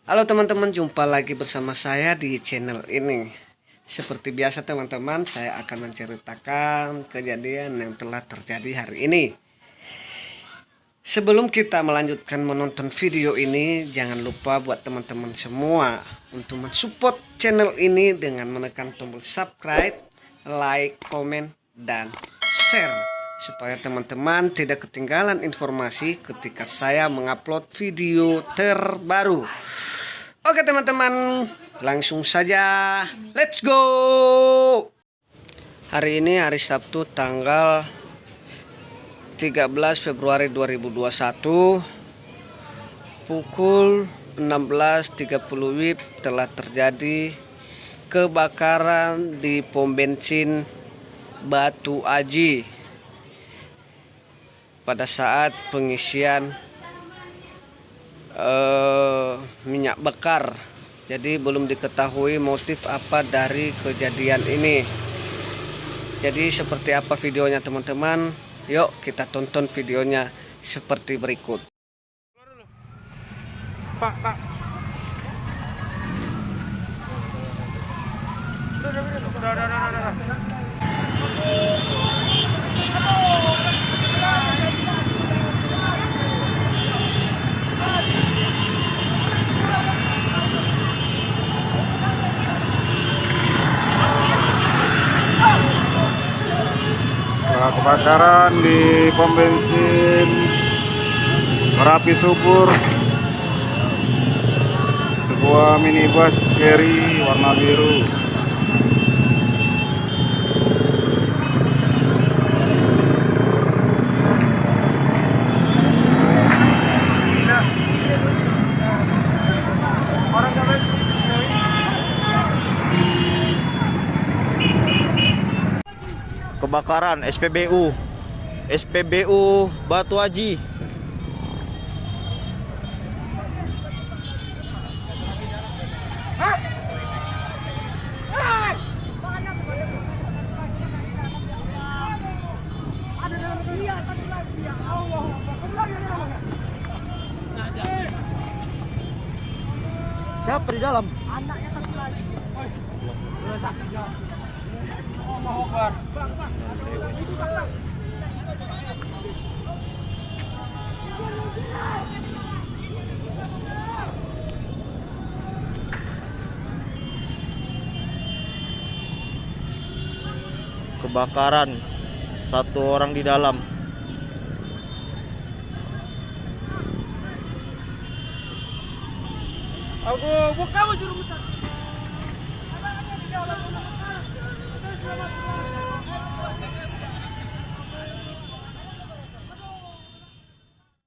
Halo teman-teman, jumpa lagi bersama saya di channel ini. Seperti biasa teman-teman, saya akan menceritakan kejadian yang telah terjadi hari ini. Sebelum kita melanjutkan menonton video ini, jangan lupa buat teman-teman semua untuk mensupport channel ini dengan menekan tombol subscribe, like, komen, dan share, supaya teman-teman tidak ketinggalan informasi ketika saya mengupload video terbaru. Oke teman-teman, langsung saja, let's go. Hari ini hari Sabtu tanggal 13 Februari 2021 pukul 16.30 WIB telah terjadi kebakaran di pom bensin Batu Aji pada saat pengisian minyak bakar. Jadi belum diketahui motif apa dari kejadian ini. Jadi seperti apa videonya teman-teman? Yuk kita tonton videonya seperti berikut. Pak. Kebakaran di pom bensin Merapi Subur, sebuah minibus carry warna biru. Kebakaran SPBU Batu Aji. Siapa di dalam? Anaknya satu lagi. Kebakaran, satu orang di dalam. Aku buka juru mutar.